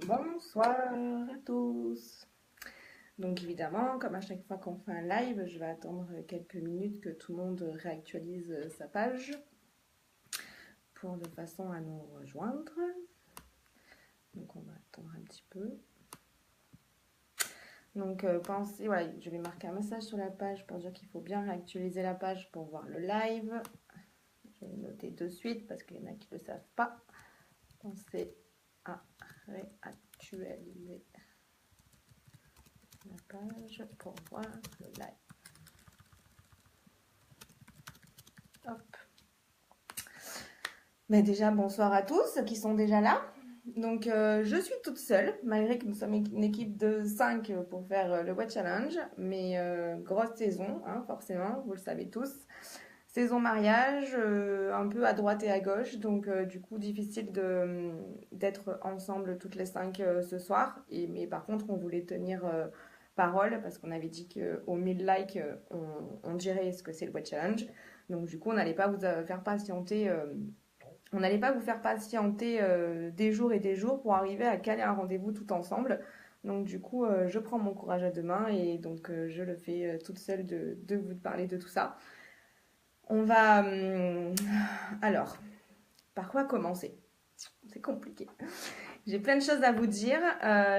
Bonsoir à tous. Donc évidemment, comme à chaque fois qu'on fait un live, je vais attendre quelques minutes que tout le monde réactualise sa page de façon à nous rejoindre. Donc on va attendre un petit peu. Donc pensez, voilà, je vais marquer un message sur la page pour dire qu'il faut bien réactualiser la page pour voir le live. Je vais le noter de suite parce qu'il y en a qui ne le savent pas. Pensez à réactualiser la page pour voir le live. Hop. Mais déjà, bonsoir à tous qui sont déjà là. Donc, je suis toute seule, malgré que nous sommes une équipe de 5 pour faire le Web Challenge. Mais grosse saison, hein, forcément, vous le savez tous. Saison mariage, un peu à droite et à gauche. Donc, du coup, difficile d'être ensemble toutes les 5 ce soir. Mais par contre, on voulait tenir parole parce qu'on avait dit qu'aux 1000 likes, on dirait ce que c'est le Web Challenge. Donc, du coup, on n'allait pas vous faire patienter. On n'allait pas vous faire patienter des jours et des jours pour arriver à caler un rendez-vous tout ensemble. Donc du coup, je prends mon courage à deux mains et donc je le fais toute seule de vous parler de tout ça. On va... alors, par quoi commencer? C'est compliqué. J'ai plein de choses à vous dire.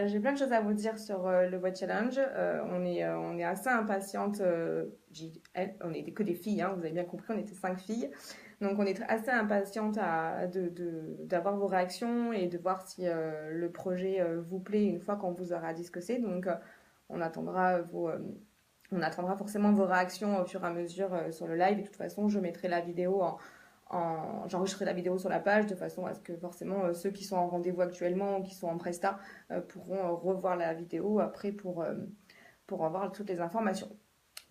J'ai plein de choses à vous dire sur le What Challenge. On est assez impatiente. On est que des filles, hein, vous avez bien compris, on était 5 filles. Donc on est assez impatiente d'avoir vos réactions et de voir si le projet vous plaît une fois qu'on vous aura dit ce que c'est. Donc on attendra on attendra forcément vos réactions au fur et à mesure sur le live. Et de toute façon, je mettrai la vidéo j'enregistrerai la vidéo sur la page de façon à ce que forcément ceux qui sont en rendez-vous actuellement ou qui sont en presta pourront revoir la vidéo après pour avoir toutes les informations,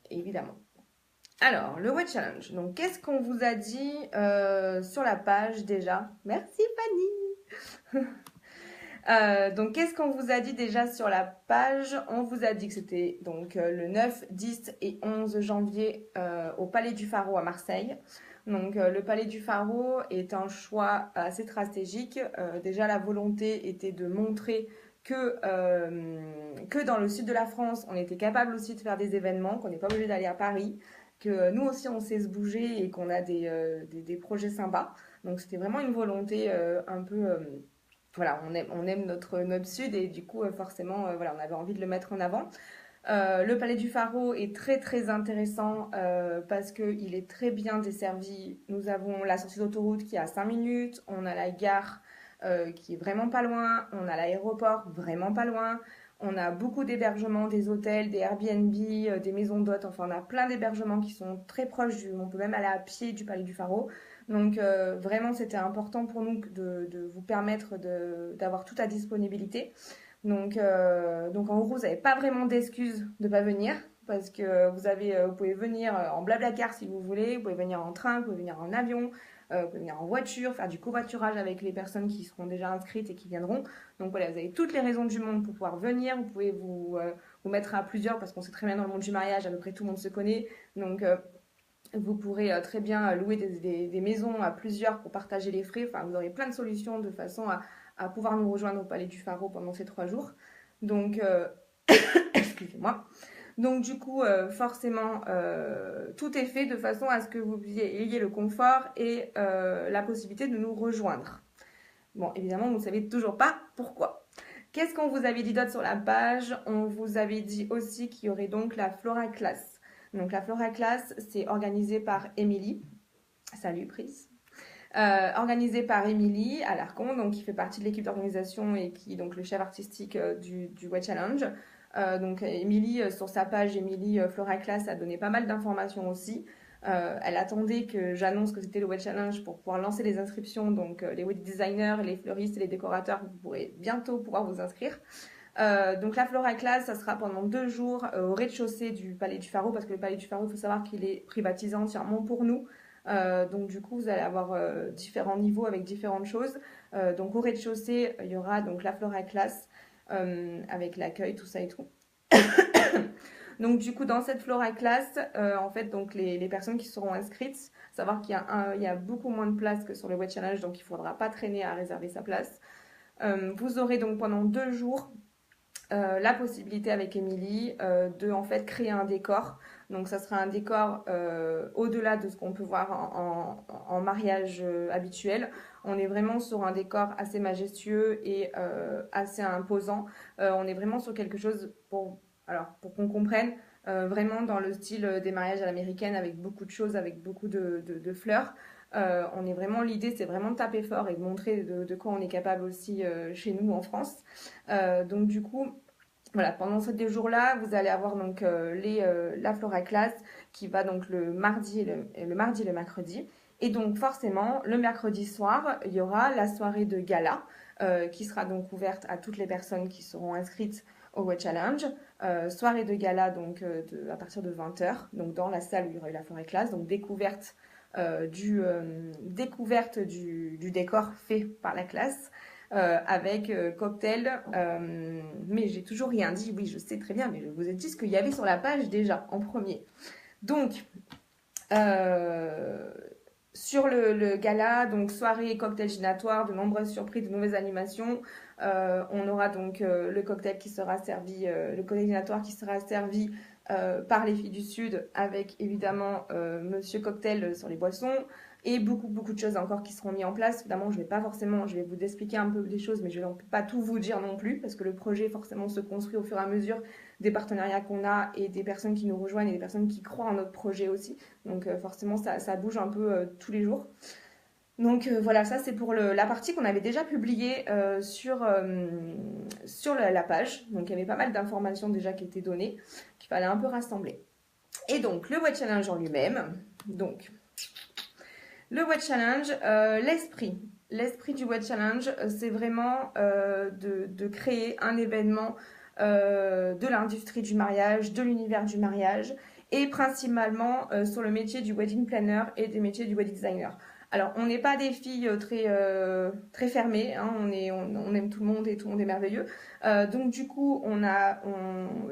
évidemment. Alors, le Web Challenge. Donc, qu'est-ce qu'on vous a dit sur la page déjà? Merci Fanny. Donc, qu'est-ce qu'on vous a dit déjà sur la page? On vous a dit que c'était donc le 9, 10 et 11 janvier au Palais du Pharaon à Marseille. Donc, le Palais du Pharaon est un choix assez stratégique. Déjà, la volonté était de montrer que dans le sud de la France, on était capable aussi de faire des événements, qu'on n'est pas obligé d'aller à Paris, que nous aussi on sait se bouger et qu'on a des projets sympas. Donc, c'était vraiment une volonté un peu voilà, on aime notre sud et du coup, forcément, voilà, on avait envie de le mettre en avant. Le Palais du Pharaon est très très intéressant parce qu'il est très bien desservi. Nous avons la sortie d'autoroute qui est à 5 minutes, on a la gare qui est vraiment pas loin, on a l'aéroport vraiment pas loin, on a beaucoup d'hébergements, des hôtels, des Airbnb, des maisons d'hôtes, enfin on a plein d'hébergements qui sont très proches on peut même aller à pied du Palais du Pharaon. Donc vraiment c'était important pour nous de vous permettre d'avoir tout à disponibilité. Donc en gros, vous n'avez pas vraiment d'excuses de ne pas venir parce que vous pouvez venir en blablacar si vous voulez, vous pouvez venir en train, vous pouvez venir en avion, vous pouvez venir en voiture, faire du covoiturage avec les personnes qui seront déjà inscrites et qui viendront. Donc voilà, vous avez toutes les raisons du monde pour pouvoir venir. Vous pouvez vous mettre à plusieurs parce qu'on sait très bien dans le monde du mariage, à peu près tout le monde se connaît. Donc vous pourrez très bien louer des maisons à plusieurs pour partager les frais. Enfin, vous aurez plein de solutions de façon à pouvoir nous rejoindre au Palais du Pharaon pendant ces 3 jours. Donc, excusez-moi. Donc, du coup, forcément, tout est fait de façon à ce que vous ayez le confort et la possibilité de nous rejoindre. Bon, évidemment, vous ne savez toujours pas pourquoi. Qu'est-ce qu'on vous avait dit d'autre sur la page? On vous avait dit aussi qu'il y aurait donc la Flora Class. Donc la Flora Class, c'est organisé par Émilie. Salut Pris. Organisé par Émilie Alarcon, donc qui fait partie de l'équipe d'organisation et qui est donc le chef artistique du Web Challenge. Donc Émilie, sur sa page Émilie Flora Class, a donné pas mal d'informations aussi. Elle attendait que j'annonce que c'était le Web Challenge pour pouvoir lancer les inscriptions. Donc les web designers, les fleuristes et les décorateurs, vous pourrez bientôt pouvoir vous inscrire. Donc la Flora Class, ça sera pendant 2 jours au rez-de-chaussée du Palais du Pharaon, parce que le Palais du Pharaon, il faut savoir qu'il est privatisé entièrement pour nous. Donc du coup, vous allez avoir différents niveaux avec différentes choses. Donc au rez-de-chaussée, il y aura donc la Flora Class avec l'accueil, tout ça et tout. Donc du coup, dans cette Flora Class, en fait, donc les personnes qui seront inscrites, savoir qu'il y a beaucoup moins de places que sur le Web Challenge, donc il ne faudra pas traîner à réserver sa place. Vous aurez donc pendant 2 jours la possibilité avec Émilie de en fait créer un décor. Donc ça sera un décor au-delà de ce qu'on peut voir en mariage habituel. On est vraiment sur un décor assez majestueux et assez imposant. On est vraiment sur quelque chose pour qu'on comprenne. Vraiment dans le style des mariages à l'américaine avec beaucoup de choses, avec beaucoup de fleurs. On est vraiment, l'idée c'est vraiment de taper fort et de montrer de quoi on est capable aussi chez nous en France. Donc du coup, voilà, pendant ces 2 jours-là, vous allez avoir donc la Flora Class qui va donc le mardi et le mercredi. Et donc forcément, le mercredi soir, il y aura la soirée de gala qui sera donc ouverte à toutes les personnes qui seront inscrites au Web Challenge. Soirée de gala donc à partir de 20 h, donc dans la salle où il y aura eu la Flora Class, donc découverte du décor fait par la classe. Avec cocktail. Mais j'ai toujours rien dit. Oui, je sais très bien, mais je vous ai dit ce qu'il y avait sur la page déjà en premier. Donc, sur le gala, donc soirée et cocktail ginatoire, de nombreuses surprises, de nouvelles animations. On aura donc le cocktail qui sera servi, le cocktail ginatoire qui sera servi par les filles du Sud, avec évidemment Monsieur Cocktail sur les boissons et beaucoup de choses encore qui seront mises en place. Évidemment, je vais vous expliquer un peu des choses, mais je ne vais pas tout vous dire non plus, parce que le projet forcément se construit au fur et à mesure des partenariats qu'on a et des personnes qui nous rejoignent et des personnes qui croient en notre projet aussi. Donc forcément, ça bouge un peu tous les jours. Donc voilà, ça c'est pour la partie qu'on avait déjà publiée sur la page. Donc il y avait pas mal d'informations déjà qui étaient données, qu'il fallait un peu rassembler. Et donc le Web Challenge en lui-même. Donc le Web Challenge, l'esprit du Web Challenge, c'est vraiment de créer un événement de l'industrie du mariage, de l'univers du mariage, et principalement sur le métier du wedding planner et des métiers du wedding designer. Alors, on n'est pas des filles très fermées, hein, on aime tout le monde et tout le monde est merveilleux. Donc, du coup,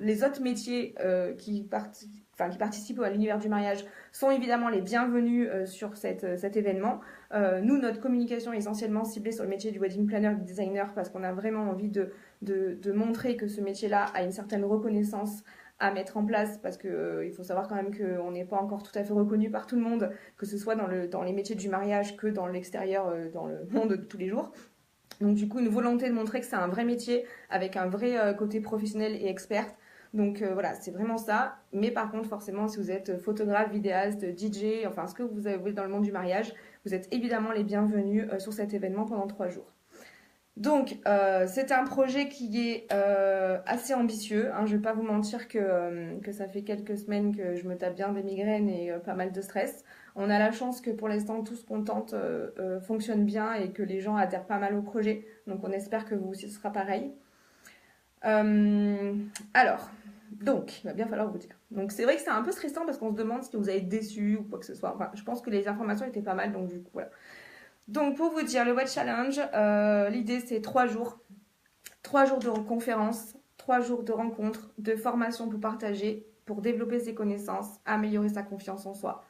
les autres métiers qui participent à l'univers du mariage sont évidemment les bienvenus sur cet événement. Nous, notre communication est essentiellement ciblée sur le métier du wedding planner et du designer parce qu'on a vraiment envie de montrer que ce métier-là a une certaine reconnaissance à mettre en place parce que il faut savoir quand même qu'on n'est pas encore tout à fait reconnu par tout le monde, que ce soit dans les métiers du mariage que dans l'extérieur, dans le monde de tous les jours. Donc du coup, une volonté de montrer que c'est un vrai métier avec un vrai côté professionnel et expert. Donc voilà, c'est vraiment ça. Mais par contre, forcément, si vous êtes photographe, vidéaste, DJ, enfin ce que vous avez dans le monde du mariage, vous êtes évidemment les bienvenus sur cet événement pendant 3 jours. Donc, c'est un projet qui est assez ambitieux, hein. Je ne vais pas vous mentir que ça fait quelques semaines que je me tape bien des migraines et pas mal de stress. On a la chance que pour l'instant, tout ce qu'on tente fonctionne bien et que les gens adhèrent pas mal au projet. Donc, on espère que vous aussi, ce sera pareil. Alors, donc, il va bien falloir vous dire. Donc, c'est vrai que c'est un peu stressant parce qu'on se demande si vous allez être déçu ou quoi que ce soit. Enfin, je pense que les informations étaient pas mal, donc du coup, voilà. Donc, pour vous dire, le Web Challenge, l'idée c'est 3 jours. 3 jours de conférences, 3 jours de rencontres, de formations pour partager, pour développer ses connaissances, améliorer sa confiance en soi,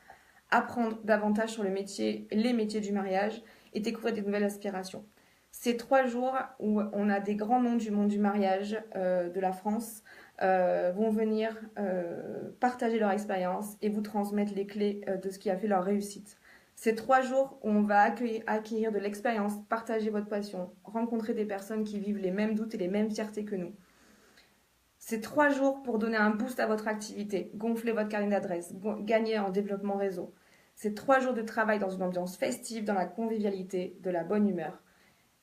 apprendre davantage sur les métiers du mariage et découvrir des nouvelles aspirations. C'est 3 jours où on a des grands noms du monde du mariage de la France vont venir partager leur expérience et vous transmettre les clés de ce qui a fait leur réussite. C'est 3 jours où on va acquérir de l'expérience, partager votre passion, rencontrer des personnes qui vivent les mêmes doutes et les mêmes fiertés que nous. C'est 3 jours pour donner un boost à votre activité, gonfler votre carnet d'adresses, gagner en développement réseau. C'est 3 jours de travail dans une ambiance festive, dans la convivialité, de la bonne humeur,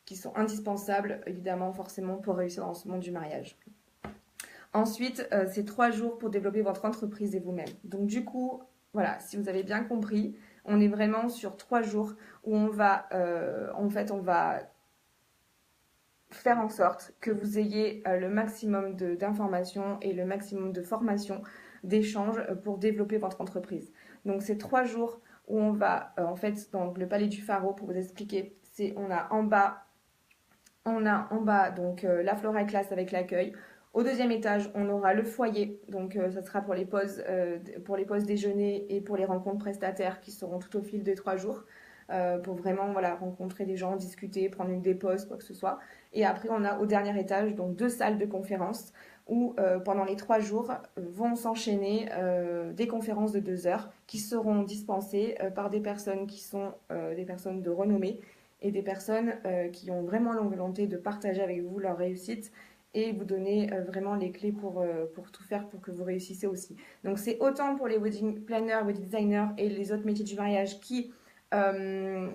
qui sont indispensables, évidemment, forcément, pour réussir dans ce monde du mariage. Ensuite, c'est 3 jours pour développer votre entreprise et vous-même. Donc du coup, voilà, si vous avez bien compris, on est vraiment sur 3 jours où on va faire en sorte que vous ayez le maximum d'informations et le maximum de formation, d'échanges pour développer votre entreprise. Donc c'est 3 jours où on va, en fait, dans le Palais du Pharaon, pour vous expliquer, on a en bas donc la Flora Class avec l'accueil. Au 2e étage, on aura le foyer, donc ça sera pour les pauses déjeuner et pour les rencontres prestataires qui seront tout au fil des 3 jours. pour vraiment voilà, rencontrer des gens, discuter, prendre des pauses, quoi que ce soit. Et après, on a au dernier étage donc 2 salles de conférences où pendant les 3 jours vont s'enchaîner des conférences de 2 heures qui seront dispensées par des personnes qui sont des personnes de renommée et des personnes qui ont vraiment la volonté de partager avec vous leur réussite et vous donner vraiment les clés pour tout faire pour que vous réussissez aussi. Donc c'est autant pour les wedding planners, wedding designers et les autres métiers du mariage euh,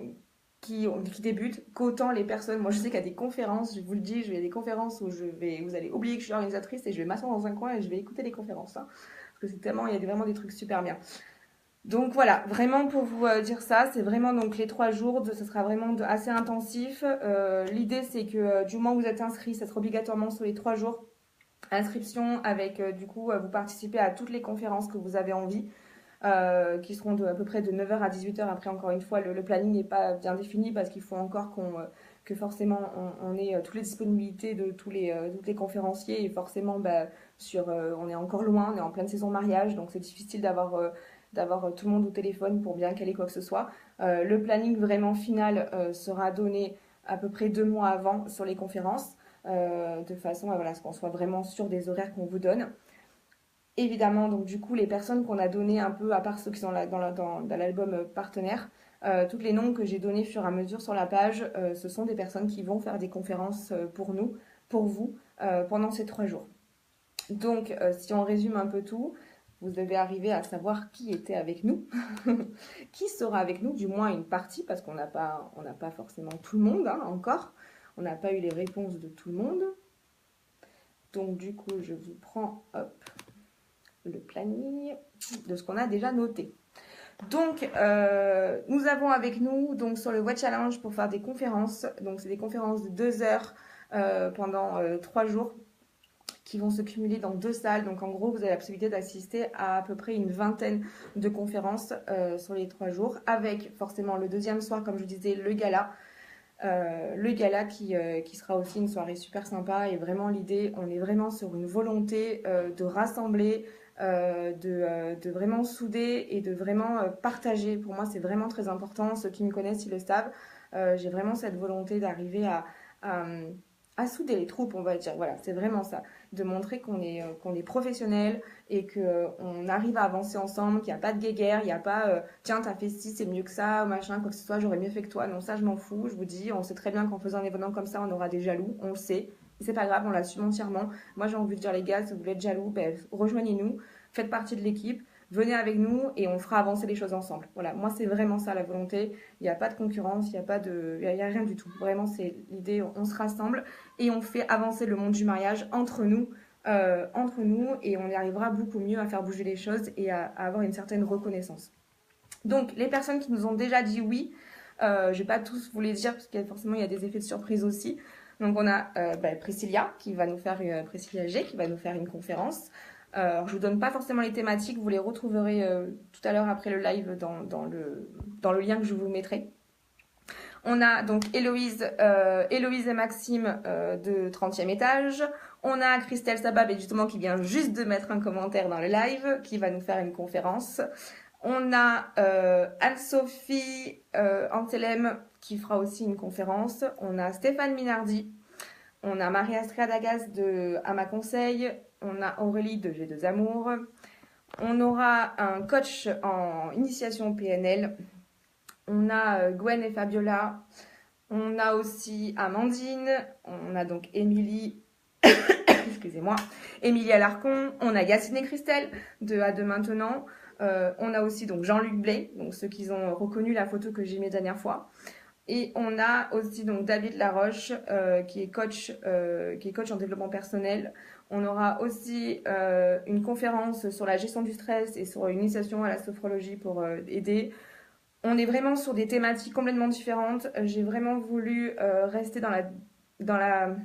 qui débutent, qu'autant les personnes, moi je sais qu'il y a des conférences, je vous le dis, il y a des conférences où vous allez oublier que je suis organisatrice et je vais m'asseoir dans un coin et je vais écouter les conférences, hein, parce que c'est tellement, il y a vraiment des trucs super bien. Donc voilà, vraiment pour vous dire ça, c'est vraiment donc les 3 jours, ce sera vraiment assez intensif. L'idée c'est que du moment où vous êtes inscrit, ça sera obligatoirement sur les 3 jours. Inscription avec du coup vous participez à toutes les conférences que vous avez envie. Qui seront à peu près de 9 h à 18 h. Après, encore une fois, le planning n'est pas bien défini parce qu'il faut encore que forcément on ait toutes les disponibilités de tous les conférenciers et forcément on est encore loin, on est en pleine saison mariage donc c'est difficile d'avoir tout le monde au téléphone pour bien caler quoi que ce soit. Le planning vraiment final sera donné à peu près 2 mois avant sur les conférences de façon à ce qu'on soit vraiment sûr des horaires qu'on vous donne. Évidemment, donc du coup, les personnes qu'on a données un peu, à part ceux qui sont dans l'album partenaire, toutes les noms que j'ai donnés fur et à mesure sur la page, ce sont des personnes qui vont faire des conférences pour nous, pour vous, pendant ces 3 jours. Donc, si on résume un peu tout, vous devez arriver à savoir qui était avec nous, qui sera avec nous, du moins une partie, parce qu'on n'a pas forcément tout le monde hein, encore. On n'a pas eu les réponses de tout le monde. Donc, du coup, je vous prends, hop, le planning de ce qu'on a déjà noté. Donc, nous avons avec nous donc sur le Web Challenge pour faire des conférences. Donc, c'est des conférences de 2 heures pendant 3 jours qui vont se cumuler dans 2 salles. Donc, en gros, vous avez la possibilité d'assister à peu près une vingtaine de conférences sur les 3 jours, avec forcément le deuxième soir, comme je disais, le gala. Qui sera aussi une soirée super sympa et vraiment l'idée, on est vraiment sur une volonté de rassembler, de vraiment souder et de vraiment partager. Pour moi, c'est vraiment très important. Ceux qui me connaissent, ils le savent. J'ai vraiment cette volonté d'arriver à, à souder les troupes, on va dire. Voilà, c'est vraiment ça. De montrer qu'on est professionnel et qu'on arrive à avancer ensemble, qu'il n'y a pas de guéguerre, il n'y a pas tiens, t'as fait ci, c'est mieux que ça, machin, quoi que ce soit, j'aurais mieux fait que toi. Non, ça, je m'en fous. Je vous dis, on sait très bien qu'en faisant un événement comme ça, on aura des jaloux, on le sait. C'est pas grave, on l'assume entièrement. Moi, j'ai envie de dire, les gars, si vous voulez être jaloux, rejoignez-nous, faites partie de l'équipe, venez avec nous et on fera avancer les choses ensemble. Voilà, moi, c'est vraiment ça la volonté. Il n'y a pas de concurrence, il n'y a rien du tout. Vraiment, c'est l'idée, on se rassemble et on fait avancer le monde du mariage entre nous et on y arrivera beaucoup mieux à faire bouger les choses et à avoir une certaine reconnaissance. Donc, les personnes qui nous ont déjà dit oui, je ne vais pas tous vous les dire parce qu'il forcément il y a des effets de surprise aussi. Donc on a Priscilla qui va nous faire Priscilla G qui va nous faire une conférence. Alors, je vous donne pas forcément les thématiques, vous les retrouverez tout à l'heure après le live dans le lien que je vous mettrai. On a donc Héloïse et Maxime de 30e étage. On a Christelle Sabab, justement, qui vient juste de mettre un commentaire dans le live, qui va nous faire une conférence. On a Anne-Sophie Antelem, qui fera aussi une conférence. On a Stéphane Minardi. On a Marie-Astrid Dagas de À ma conseil. On a Aurélie de G2 Amour. On aura un coach en initiation PNL. On a Gwen et Fabiola. On a aussi Amandine. On a donc Émilie. Excusez-moi. Émilie Alarcon. On a Yacine et Christelle de À de maintenant. On a aussi donc Jean-Luc Blay, donc ceux qui ont reconnu la photo que j'ai mise la dernière fois. Et on a aussi donc David Laroche qui est coach en développement personnel. On aura aussi une conférence sur la gestion du stress et sur une initiation à la sophrologie pour aider. On est vraiment sur des thématiques complètement différentes. J'ai vraiment voulu rester dans la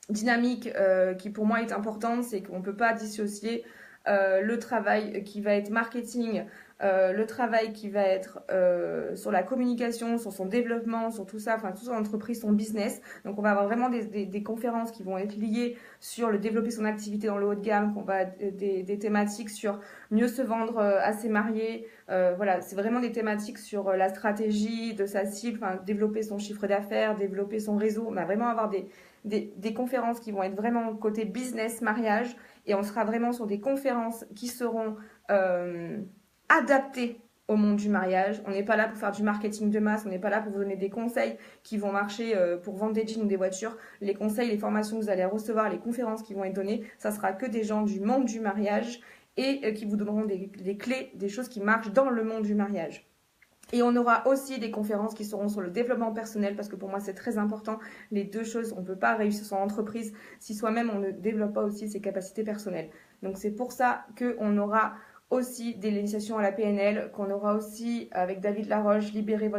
dynamique qui pour moi est importante, c'est qu'on ne peut pas dissocier le travail qui va être marketing le travail qui va être sur la communication, sur son développement, sur tout ça, enfin toute son entreprise, son business. Donc on va avoir vraiment des conférences qui vont être liées sur le développer son activité dans le haut de gamme, qu'on va des thématiques sur mieux se vendre à ses mariés. Voilà, c'est vraiment des thématiques sur la stratégie de sa cible, enfin développer son chiffre d'affaires, développer son réseau. On va vraiment avoir des conférences qui vont être vraiment côté business, mariage, et on sera vraiment sur des conférences qui seront adaptées au monde du mariage. On n'est pas là pour faire du marketing de masse, on n'est pas là pour vous donner des conseils qui vont marcher pour vendre des jeans ou des voitures. Les conseils, les formations que vous allez recevoir, les conférences qui vont être données, ça sera que des gens du monde du mariage et qui vous donneront des clés, des choses qui marchent dans le monde du mariage. Et on aura aussi des conférences qui seront sur le développement personnel, parce que pour moi c'est très important, les deux choses, on ne peut pas réussir son entreprise si soi-même on ne développe pas aussi ses capacités personnelles. Donc c'est pour ça qu'on aura aussi des initiations à la PNL, qu'on aura aussi avec David Laroche, libérer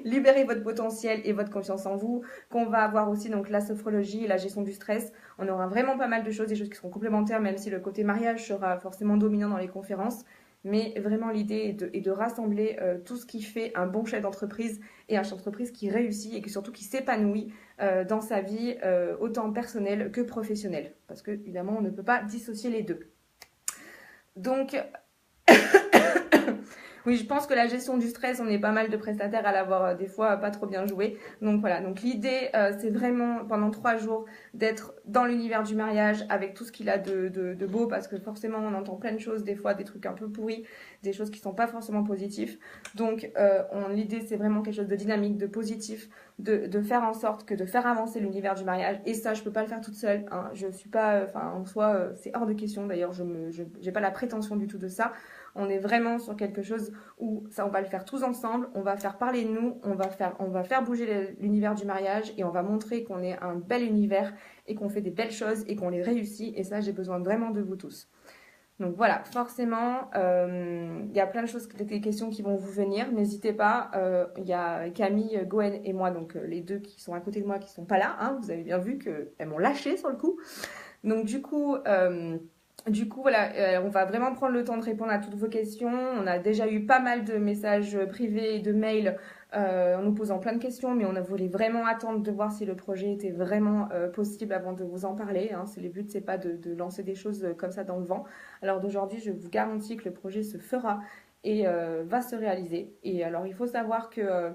libérer votre potentiel et votre confiance en vous, qu'on va avoir aussi donc la sophrologie et la gestion du stress. On aura vraiment pas mal de choses, des choses qui seront complémentaires, même si le côté mariage sera forcément dominant dans les conférences. Mais vraiment, l'idée est de rassembler tout ce qui fait un bon chef d'entreprise et un chef d'entreprise qui réussit et surtout qui s'épanouit dans sa vie, autant personnelle que professionnelle. Parce que, évidemment, on ne peut pas dissocier les deux. Donc, oui, je pense que la gestion du stress, on est pas mal de prestataires à l'avoir des fois pas trop bien joué. Donc voilà, donc l'idée, c'est vraiment pendant 3 jours d'être dans l'univers du mariage avec tout ce qu'il a de beau, parce que forcément, on entend plein de choses, des fois des trucs un peu pourris, des choses qui sont pas forcément positifs. Donc l'idée, c'est vraiment quelque chose de dynamique, de positif, de faire en sorte que de faire avancer l'univers du mariage. Et ça, je peux pas le faire toute seule. Hein. Je suis pas, en soi, c'est hors de question. D'ailleurs, je j'ai pas la prétention du tout de ça. On est vraiment sur quelque chose où ça, on va le faire tous ensemble, on va faire parler de nous, on va faire bouger l'univers du mariage et on va montrer qu'on est un bel univers et qu'on fait des belles choses et qu'on les réussit. Et ça, j'ai besoin vraiment de vous tous. Donc voilà, forcément, il y a plein de choses, des questions qui vont vous venir. N'hésitez pas. Il y a Camille, Goen et moi, donc les deux qui sont à côté de moi, qui sont pas là. Hein, vous avez bien vu qu'elles m'ont lâché sur le coup. Donc du coup, voilà, on va vraiment prendre le temps de répondre à toutes vos questions. On a déjà eu pas mal de messages privés et de mails en nous posant plein de questions, mais on a voulu vraiment attendre de voir si le projet était vraiment possible avant de vous en parler. Hein. Le but, c'est pas de lancer des choses comme ça dans le vent. Alors d'aujourd'hui, je vous garantis que le projet se fera et va se réaliser. Et alors, il faut savoir que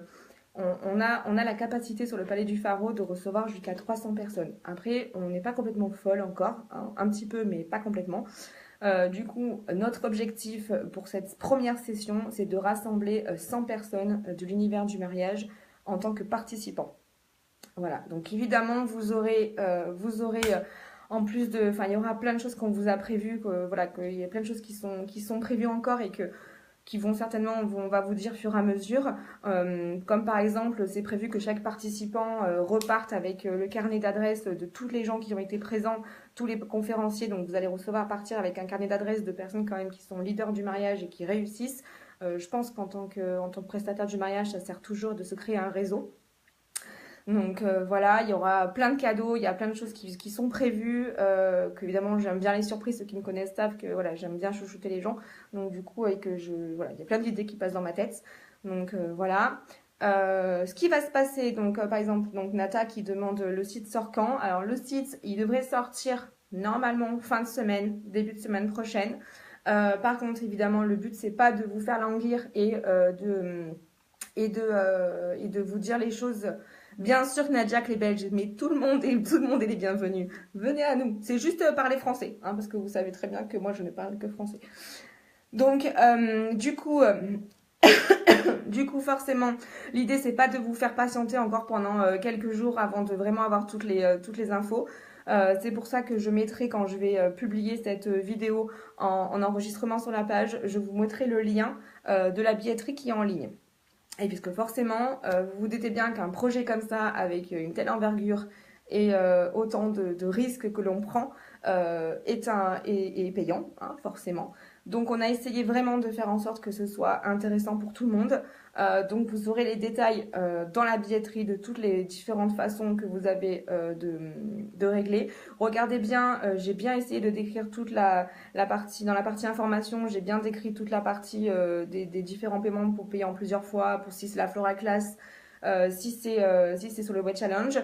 on a la capacité sur le Palais du Pharaon de recevoir jusqu'à 300 personnes. Après, on n'est pas complètement folle encore, hein, un petit peu, mais pas complètement. Du coup, notre objectif pour cette première session, c'est de rassembler 100 personnes de l'univers du mariage en tant que participants. Voilà, donc évidemment, vous aurez en plus de... Enfin, il y aura plein de choses qu'on vous a prévues, qu'il y a plein de choses qui sont prévues encore et qui vont certainement, on va vous dire fur et à mesure. Comme par exemple, c'est prévu que chaque participant reparte avec le carnet d'adresses de tous les gens qui ont été présents, tous les conférenciers. Donc vous allez recevoir partir avec un carnet d'adresses de personnes quand même qui sont leaders du mariage et qui réussissent. Je pense qu'en tant que prestataire du mariage, ça sert toujours de se créer un réseau. Donc voilà, il y aura plein de cadeaux, il y a plein de choses qui sont prévues, que évidemment j'aime bien les surprises, ceux qui me connaissent savent que voilà, j'aime bien chouchouter les gens, donc du coup voilà, il y a plein d'idées qui passent dans ma tête, donc voilà. Ce qui va se passer, donc par exemple, donc Nata qui demande le site sort quand. Alors le site, il devrait sortir normalement fin de semaine, début de semaine prochaine. Par contre, évidemment, le but c'est pas de vous faire languir et de vous dire les choses. Bien sûr que Nadia, que les Belges, mais tout le monde est les bienvenus. Venez à nous. C'est juste parler français, hein, parce que vous savez très bien que moi je ne parle que français. Donc du coup, forcément, l'idée c'est pas de vous faire patienter encore pendant quelques jours avant de vraiment avoir toutes les infos. C'est pour ça que je mettrai, quand je vais publier cette vidéo en enregistrement sur la page, je vous mettrai le lien de la billetterie qui est en ligne. Et puisque forcément, vous vous doutez bien qu'un projet comme ça, avec une telle envergure et autant de risques que l'on prend, est payant, hein, forcément. Donc on a essayé vraiment de faire en sorte que ce soit intéressant pour tout le monde. Donc vous aurez les détails dans la billetterie de toutes les différentes façons que vous avez de régler. Regardez bien, j'ai bien essayé de décrire toute la partie, dans la partie information, j'ai bien décrit toute la partie des différents paiements pour payer en plusieurs fois, pour si c'est la Flora Class, si c'est sur le Web Challenge.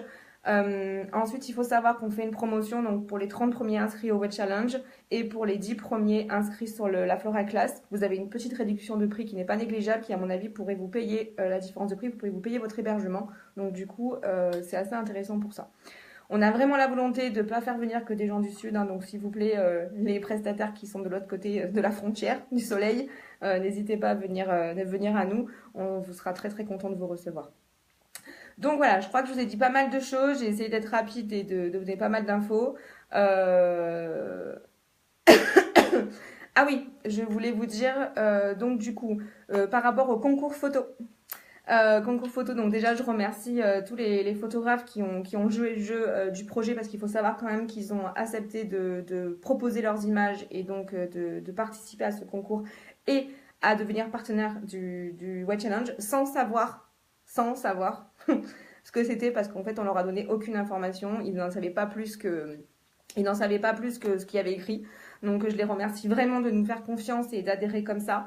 Ensuite, il faut savoir qu'on fait une promotion donc pour les 30 premiers inscrits au Web Challenge et pour les 10 premiers inscrits sur la Flora Class. Vous avez une petite réduction de prix qui n'est pas négligeable, qui à mon avis pourrait vous payer la différence de prix, vous pouvez vous payer votre hébergement. Donc du coup, c'est assez intéressant pour ça. On a vraiment la volonté de ne pas faire venir que des gens du Sud, hein, donc s'il vous plaît, les prestataires qui sont de l'autre côté de la frontière, du soleil, n'hésitez pas à venir à nous, on vous sera très très content de vous recevoir. Donc voilà, je crois que je vous ai dit pas mal de choses, j'ai essayé d'être rapide et de donner pas mal d'infos. Euh... Ah oui, je voulais vous dire, donc du coup, par rapport au concours photo. Concours photo, donc déjà je remercie tous les photographes qui ont joué le jeu du projet parce qu'il faut savoir quand même qu'ils ont accepté de proposer leurs images et donc de participer à ce concours et à devenir partenaire du White Challenge sans savoir ce que c'était parce qu'en fait on leur a donné aucune information, ils n'en savaient pas plus que ce qu'il y avait écrit. Donc je les remercie vraiment de nous faire confiance et d'adhérer comme ça.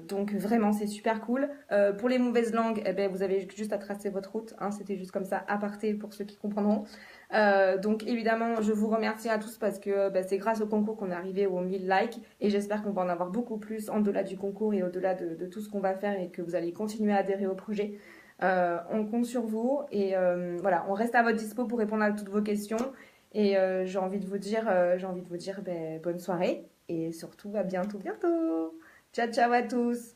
Donc vraiment c'est super cool. Pour les mauvaises langues, eh ben, vous avez juste à tracer votre route, hein, c'était juste comme ça, aparté pour ceux qui comprendront. Donc évidemment je vous remercie à tous parce que c'est grâce au concours qu'on est arrivé aux 1000 likes et j'espère qu'on va en avoir beaucoup plus en delà du concours et au-delà de tout ce qu'on va faire et que vous allez continuer à adhérer au projet. On compte sur vous et voilà, on reste à votre dispo pour répondre à toutes vos questions et j'ai envie de vous dire bonne soirée et surtout à bientôt. Ciao ciao à tous.